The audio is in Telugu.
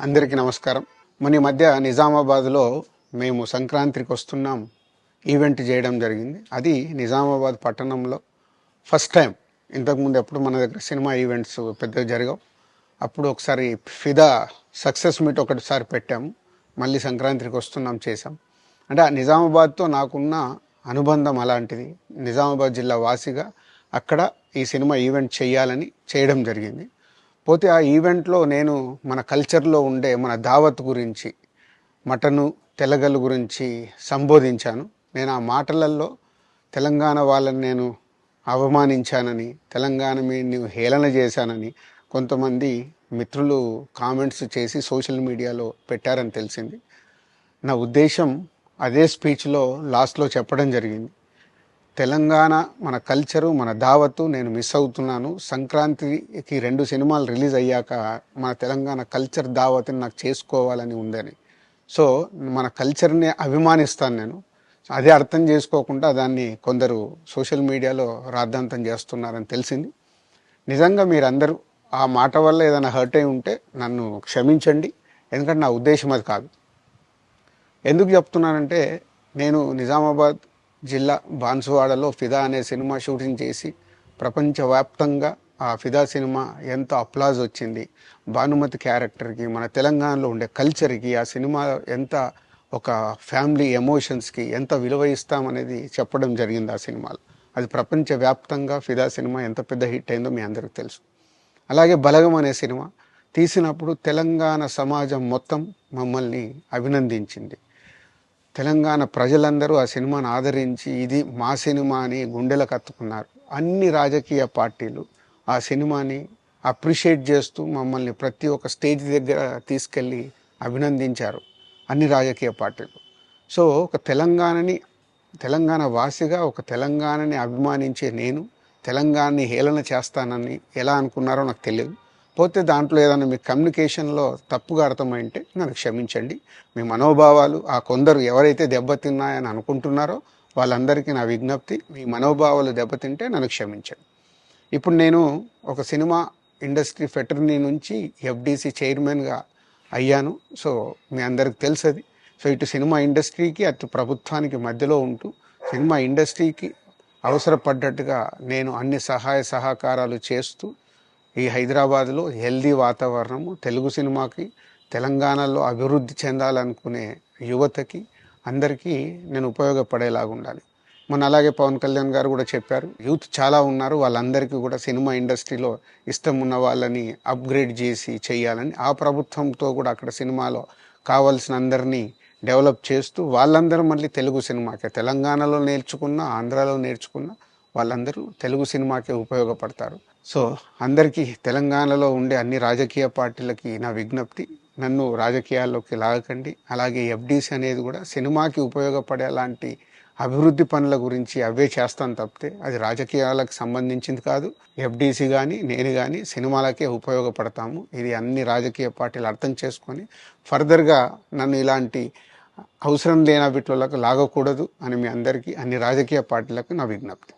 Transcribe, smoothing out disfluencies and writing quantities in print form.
అందరికీ నమస్కారం. మన ఈ మధ్య నిజామాబాద్లో మేము సంక్రాంతికి వస్తున్నాం ఈవెంట్ చేయడం జరిగింది. అది నిజామాబాద్ పట్టణంలో ఫస్ట్ టైం. ఇంతకుముందు ఎప్పుడు మన దగ్గర సినిమా ఈవెంట్స్ పెద్దగా జరగవు. అప్పుడు ఒకసారి ఫిదా సక్సెస్ మీట్ ఒకటిసారి పెట్టాము. మళ్ళీ సంక్రాంతికి వస్తున్నాం చేసాం. అంటే ఆ నిజామాబాద్తో నాకున్న అనుబంధం అలాంటిది. నిజామాబాద్ జిల్లా వాసిగా అక్కడ ఈ సినిమా ఈవెంట్ చేయాలని చేయడం జరిగింది. పోతే ఆ ఈవెంట్లో నేను మన కల్చర్లో ఉండే మన దావత్ గురించి, మటను తెలగలు గురించి సంబోధించాను. నేను ఆ మాటలలో తెలంగాణ వాళ్ళని నేను అవమానించానని, తెలంగాణ మీద హేళన చేశానని కొంతమంది మిత్రులు కామెంట్స్ చేసి సోషల్ మీడియాలో పెట్టారని తెలిసింది. నా ఉద్దేశం అదే స్పీచ్లో లాస్ట్లో చెప్పడం జరిగింది. తెలంగాణ మన కల్చరు, మన దావత్తు నేను మిస్ అవుతున్నాను. సంక్రాంతికి 2 సినిమాలు రిలీజ్ అయ్యాక మన తెలంగాణ కల్చర్ దావత్ని నాకు చేసుకోవాలని ఉందని. సో మన కల్చర్ని అభిమానిస్తాను నేను. అదే అర్థం చేసుకోకుండా దాన్ని కొందరు సోషల్ మీడియాలో రాద్ధాంతం చేస్తున్నారని తెలిసింది. నిజంగా మీరందరూ ఆ మాట వల్ల ఏదైనా హర్ట్ అయి ఉంటే నన్ను క్షమించండి. ఎందుకంటే నా ఉద్దేశం అది కాదు. ఎందుకు చెప్తున్నానంటే, నేను నిజామాబాద్ జిల్లా బాన్సువాడలో ఫిదా అనే సినిమా షూటింగ్ చేసి ప్రపంచవ్యాప్తంగా ఆ ఫిదా సినిమా ఎంత అప్లాజ్ వచ్చింది, భానుమతి క్యారెక్టర్కి, మన తెలంగాణలో ఉండే కల్చర్కి, ఆ సినిమా ఎంత ఒక ఫ్యామిలీ ఎమోషన్స్కి ఎంత విలువ ఇస్తామనేది చెప్పడం జరిగింది ఆ సినిమాలో. అది ప్రపంచవ్యాప్తంగా ఫిదా సినిమా ఎంత పెద్ద హిట్ అయిందో మీ అందరికీ తెలుసు. అలాగే బలగం అనే సినిమా తీసినప్పుడు తెలంగాణ సమాజం మొత్తం మమ్మల్ని అభినందించింది. తెలంగాణ ప్రజలందరూ ఆ సినిమాను ఆదరించి ఇది మా సినిమా అని గుండెలకు హత్తుకున్నారు. అన్ని రాజకీయ పార్టీలు ఆ సినిమాని అప్రిషియేట్ చేస్తూ మమ్మల్ని ప్రతి ఒక్క స్టేజ్ దగ్గర తీసుకెళ్ళి అభినందించారు, అన్ని రాజకీయ పార్టీలు. సో ఒక తెలంగాణ వాసిగా ఒక తెలంగాణని అభిమానించే నేను తెలంగాణని హేళన చేస్తానని ఎలా అనుకున్నారో నాకు తెలియదు. పోతే దాంట్లో ఏదైనా మీ కమ్యూనికేషన్లో తప్పుగా అర్థమైంటే నన్ను క్షమించండి. మీ మనోభావాలు ఆ కొందరు ఎవరైతే దెబ్బతిన్నాయని అనుకుంటున్నారో వాళ్ళందరికీ నా విజ్ఞప్తి, మీ మనోభావాలు దెబ్బతింటే నన్ను క్షమించండి. ఇప్పుడు నేను ఒక సినిమా ఇండస్ట్రీ ఫెటర్నీ నుంచి ఎఫ్డీసీ చైర్మన్గా అయ్యాను. సో మీ అందరికి తెలుసది. సో ఇటు సినిమా ఇండస్ట్రీకి అటు ప్రభుత్వానికి మధ్యలో ఉంటూ సినిమా ఇండస్ట్రీకి అవసరపడ్డట్టుగా నేను అన్ని సహాయ సహకారాలు చేస్తూ ఈ హైదరాబాద్లో హెల్దీ వాతావరణము, తెలుగు సినిమాకి, తెలంగాణలో అభివృద్ధి చెందాలనుకునే యువతకి అందరికీ నేను ఉపయోగపడేలాగా ఉండాలి. మన అలాగే పవన్ కళ్యాణ్ గారు కూడా చెప్పారు, యూత్ చాలా ఉన్నారు, వాళ్ళందరికీ కూడా సినిమా ఇండస్ట్రీలో ఇష్టం ఉన్న వాళ్ళని అప్గ్రేడ్ చేసి చేయాలని. ఆ ప్రభుత్వంతో కూడా అక్కడ సినిమాలో కావాల్సిన అందరినీ డెవలప్ చేస్తూ వాళ్ళందరూ మళ్ళీ తెలుగు సినిమాకే, తెలంగాణలో నేర్చుకున్న, ఆంధ్రాలో నేర్చుకున్న వాళ్ళందరూ తెలుగు సినిమాకే ఉపయోగపడతారు. సో అందరికీ, తెలంగాణలో ఉండే అన్ని రాజకీయ పార్టీలకి నా విజ్ఞప్తి, నన్ను రాజకీయాల్లోకి లాగకండి. అలాగే ఎఫ్డీసీ అనేది కూడా సినిమాకి ఉపయోగపడే అలాంటి అభివృద్ధి పనుల గురించి అవే చేస్తాను తప్పితే అది రాజకీయాలకు సంబంధించింది కాదు. ఎఫ్డీసీ కానీ నేను కానీ సినిమాలకే ఉపయోగపడతాము. ఇది అన్ని రాజకీయ పార్టీలు అర్థం చేసుకొని ఫర్దర్గా నన్ను ఇలాంటి అవసరం లేని వీటిలోకి లాగకూడదు అని మీ అందరికీ, అన్ని రాజకీయ పార్టీలకు నా విజ్ఞప్తి.